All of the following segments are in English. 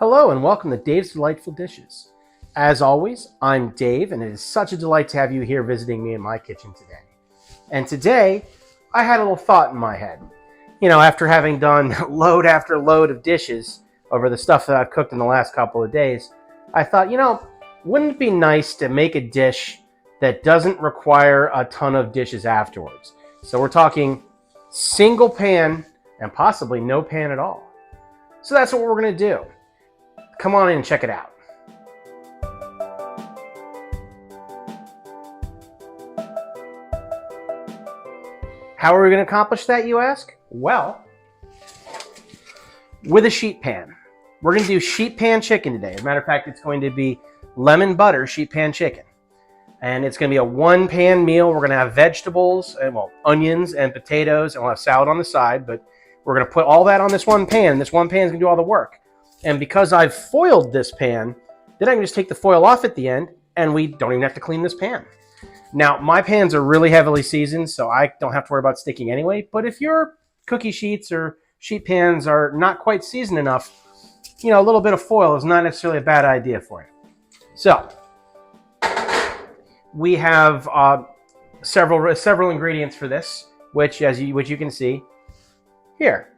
Hello and welcome to Dave's Delightful Dishes. As always, I'm Dave and it is such a delight to have you here visiting me in my kitchen today. And today, I had a little thought in my head. You know, after having done load after load of dishes over the stuff that I've cooked in the last couple of days, I thought, wouldn't it be nice to make a dish that doesn't require a ton of dishes afterwards? So we're talking single pan and possibly no pan at all. So that's what we're going to do. Come on in and check it out. How are we going to accomplish that, you ask? Well, with a sheet pan. We're going to do sheet pan chicken today. As a matter of fact, it's going to be lemon butter sheet pan chicken. And it's going to be a one pan meal. We're going to have vegetables, and onions and potatoes, and we'll have salad on the side, but we're going to put all that on this one pan. This one pan is going to do all the work. And because I've foiled this pan, then I can just take the foil off at the end and we don't even have to clean this pan. Now, my pans are really heavily seasoned, so I don't have to worry about sticking anyway. But if your cookie sheets or sheet pans are not quite seasoned enough, a little bit of foil is not necessarily a bad idea for you. So, we have several ingredients for this, which you can see here.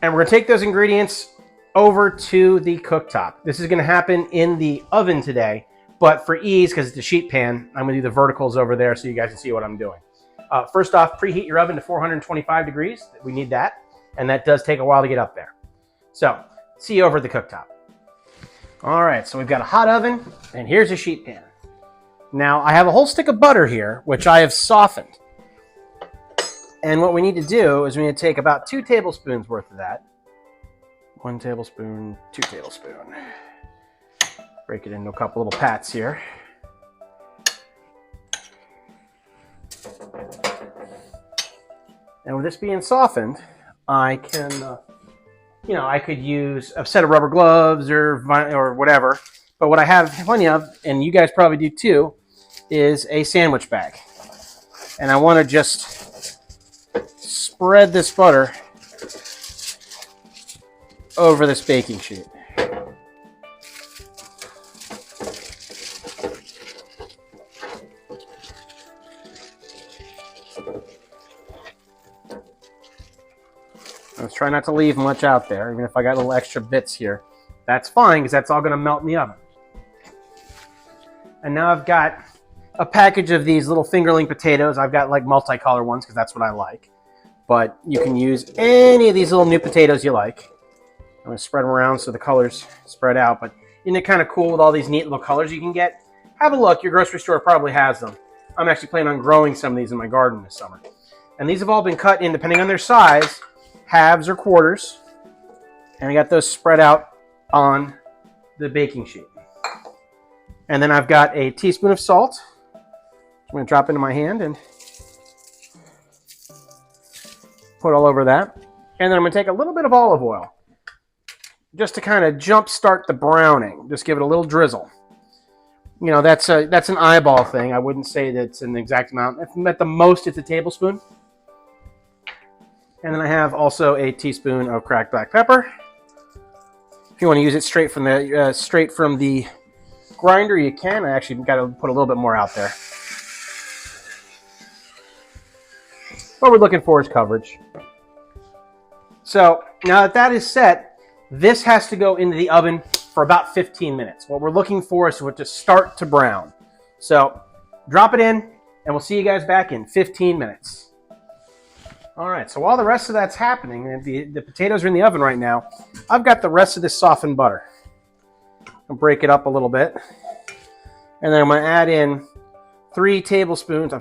And we're going to take those ingredients over to the cooktop. This is going to happen in the oven today, but for ease, because it's a sheet pan, I'm going to do the verticals over there so you guys can see what I'm doing. First off, preheat your oven to 425 degrees. We need that, and that does take a while to get up there. So, see you over at the cooktop. All right, so we've got a hot oven, and here's a sheet pan. Now, I have a whole stick of butter here, which I have softened. And what we need to do is we need to take about 2 tablespoons worth of that. 1 tablespoon, 2 tablespoons. Break it into a couple little pats here. And with this being softened, I can, I could use a set of rubber gloves or whatever. But what I have plenty of, and you guys probably do too, is a sandwich bag. And I want to just spread this butter over this baking sheet. Let's try not to leave much out there, even if I got little extra bits here. That's fine, because that's all going to melt in the oven. And now I've got a package of these little fingerling potatoes. I've got like multicolor ones, because that's what I like. But you can use any of these little new potatoes you like. I'm going to spread them around so the colors spread out. But isn't it kind of cool with all these neat little colors you can get? Have a look. Your grocery store probably has them. I'm actually planning on growing some of these in my garden this summer. And these have all been cut in, depending on their size, halves or quarters. And I got those spread out on the baking sheet. And then I've got a teaspoon of salt. I'm going to drop into my hand and put all over that. And then I'm going to take a little bit of olive oil just to kind of jump start the browning. Just give it a little drizzle. That's an eyeball thing. I wouldn't say that's an exact amount. At the most, it's a tablespoon. And then I have also a teaspoon of cracked black pepper. If you want to use it straight from the grinder, you can. I actually got to put a little bit more out there. What we're looking for is coverage. So now that is set, this has to go into the oven for about 15 minutes. What we're looking for is for it to start to brown. So drop it in, and we'll see you guys back in 15 minutes. All right, so while the rest of that's happening, and the potatoes are in the oven right now, I've got the rest of this softened butter. I'll break it up a little bit. And then I'm going to add in 3 teaspoons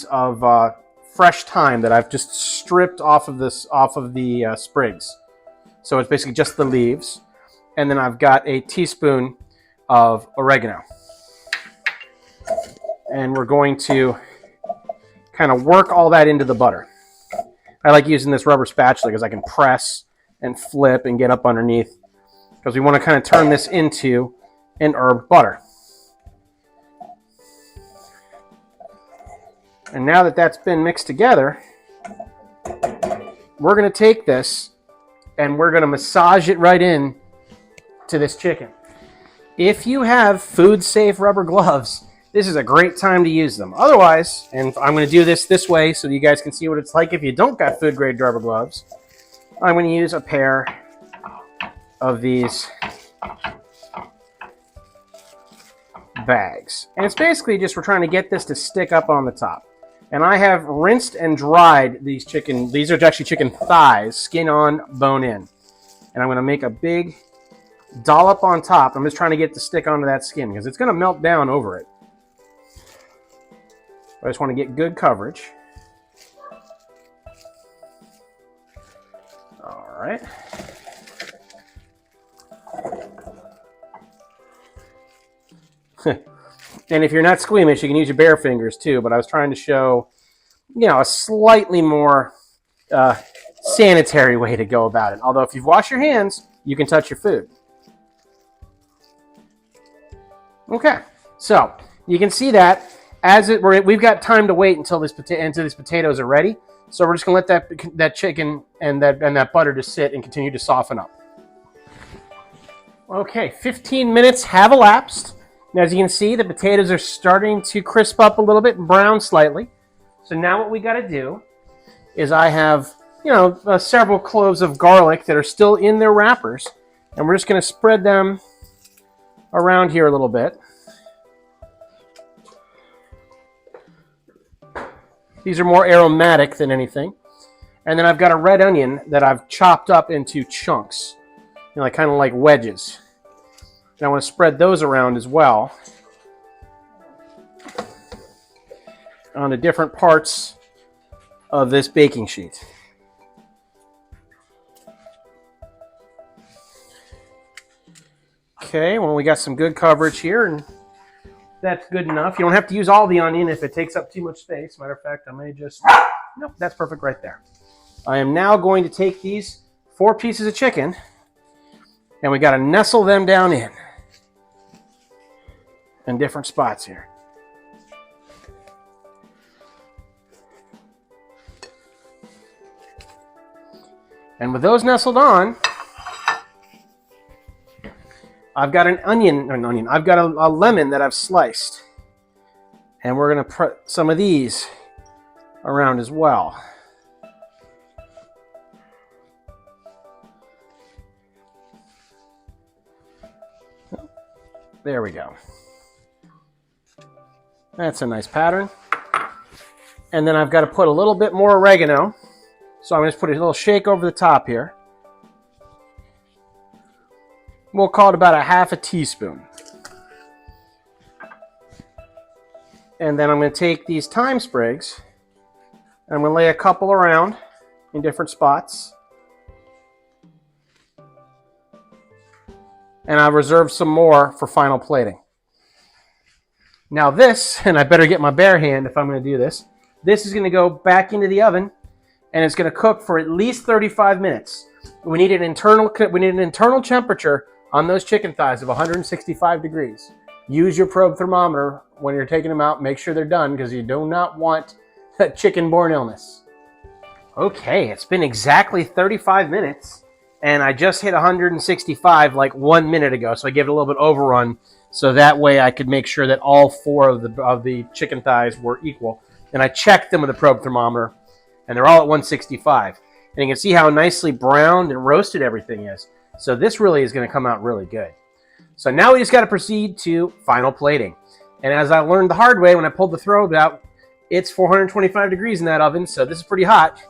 of fresh thyme that I've just stripped off of the sprigs. So it's basically just the leaves. And then I've got a teaspoon of oregano. And we're going to kind of work all that into the butter. I like using this rubber spatula because I can press and flip and get up underneath, because we want to kind of turn this into an herb butter. And now that that's been mixed together, we're going to take this and we're going to massage it right in to this chicken. If you have food-safe rubber gloves, this is a great time to use them. Otherwise, and I'm going to do this way so you guys can see what it's like if you don't got food-grade rubber gloves, I'm going to use a pair of these bags. And it's basically just we're trying to get this to stick up on the top. And I have rinsed and dried these chicken. These are actually chicken thighs, skin on, bone in. And I'm going to make a big dollop on top. I'm just trying to get it to stick onto that skin because it's going to melt down over it. I just want to get good coverage. All right. And if you're not squeamish, you can use your bare fingers too, but I was trying to show, you know, a slightly more sanitary way to go about it. Although if you've washed your hands, you can touch your food. Okay, so you can see that we've got time to wait until these potatoes are ready. So we're just gonna let that chicken and that butter just sit and continue to soften up. Okay, 15 minutes have elapsed. Now, as you can see, the potatoes are starting to crisp up a little bit and brown slightly. So now what we got to do is I have, you know, several cloves of garlic that are still in their wrappers, and we're just going to spread them around here a little bit. These are more aromatic than anything. And then I've got a red onion that I've chopped up into chunks, you know, kind of like wedges. And I want to spread those around as well onto different parts of this baking sheet. Okay, well, we got some good coverage here, and that's good enough. You don't have to use all the onion if it takes up too much space. Matter of fact, I may just... Nope, that's perfect right there. I am now going to take these 4 pieces of chicken, and we got to nestle them down in different spots here. And with those nestled on, I've got I've got a lemon that I've sliced. And we're going to put some of these around as well. There we go. That's a nice pattern. And then I've got to put a little bit more oregano. So I'm going to put a little shake over the top here. We'll call it about a half a teaspoon. And then I'm going to take these thyme sprigs and I'm going to lay a couple around in different spots. And I've reserved some more for final plating. Now this, and I better get my bare hand if I'm going to do this, this is going to go back into the oven and it's going to cook for at least 35 minutes. We need an internal temperature on those chicken thighs of 165 degrees. Use your probe thermometer when you're taking them out. Make sure they're done because you do not want that chicken-borne illness. Okay, it's been exactly 35 minutes and I just hit 165 like 1 minute ago. So I gave it a little bit overrun so that way I could make sure that all 4 of the chicken thighs were equal. And I checked them with a probe thermometer and they're all at 165. And you can see how nicely browned and roasted everything is. So this really is going to come out really good. So now we just got to proceed to final plating. And as I learned the hard way when I pulled the throw out, it's 425 degrees in that oven, so this is pretty hot.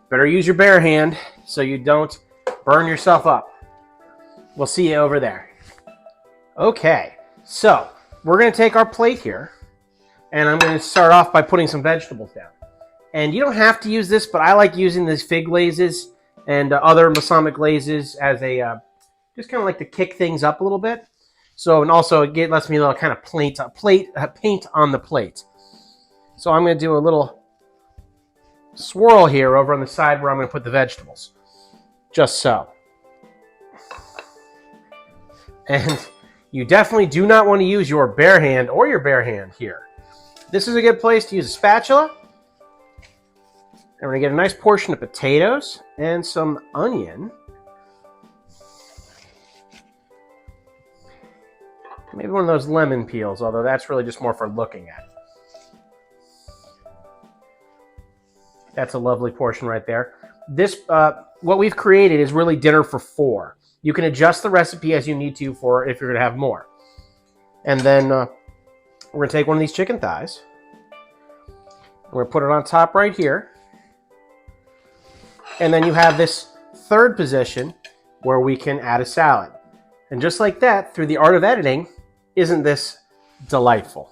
Better use your bare hand so you don't burn yourself up. We'll see you over there. Okay, so we're going to take our plate here, and I'm going to start off by putting some vegetables down. And you don't have to use this, but I like using these fig glazes and other balsamic glazes as a just kind of like to kick things up a little bit. So, and also it lets me a little kind of paint on the plate. So I'm going to do a little swirl here over on the side where I'm going to put the vegetables. Just so. And you definitely do not want to use your bare hand or your bare hand here. This is a good place to use a spatula. And we're gonna get a nice portion of potatoes and some onion. Maybe one of those lemon peels, although that's really just more for looking at. That's a lovely portion right there. This, what we've created is really dinner for 4. You can adjust the recipe as you need to for if you're gonna have more. And then we're gonna take one of these chicken thighs. We're gonna put it on top right here. And then you have this third position where we can add a salad. And just like that, through the art of editing, isn't this delightful?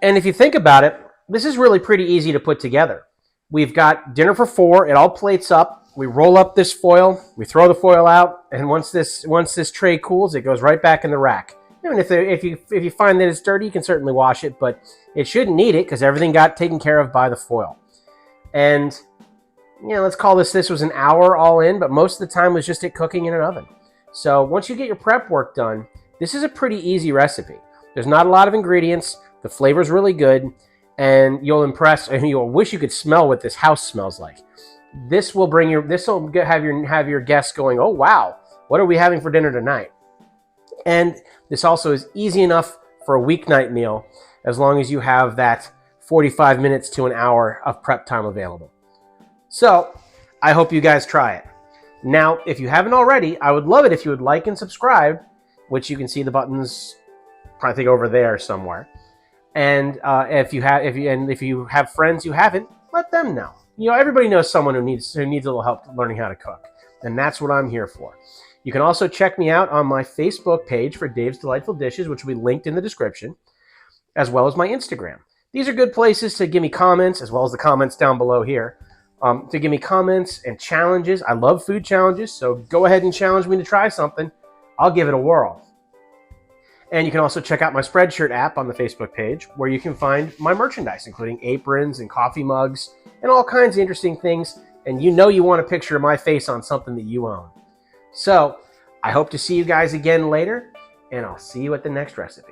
And if you think about it, this is really pretty easy to put together. We've got dinner for 4, it all plates up, we roll up this foil, we throw the foil out, and once this tray cools, it goes right back in the rack. And if you find that it's dirty, you can certainly wash it, but it shouldn't need it because everything got taken care of by the foil. And let's call this was an hour all in, but most of the time was just it cooking in an oven. So once you get your prep work done, this is a pretty easy recipe. There's not a lot of ingredients, the flavor's really good, and you'll impress, and you'll wish you could smell what this house smells like. This will have your guests going, oh wow, what are we having for dinner tonight? And this also is easy enough for a weeknight meal, as long as you have that 45 minutes to an hour of prep time available. So, I hope you guys try it. Now, if you haven't already, I would love it if you would like and subscribe, which you can see the buttons, I think over there somewhere. And if you have friends who haven't, let them know. Everybody knows someone who needs a little help learning how to cook, and that's what I'm here for. You can also check me out on my Facebook page for Dave's Delightful Dishes, which will be linked in the description, as well as my Instagram. These are good places to give me comments, as well as the comments down below here, to give me comments and challenges. I love food challenges, so go ahead and challenge me to try something. I'll give it a whirl. And you can also check out my Spreadshirt app on the Facebook page, where you can find my merchandise, including aprons and coffee mugs and all kinds of interesting things. And you want a picture of my face on something that you own. So I hope to see you guys again later, and I'll see you at the next recipe.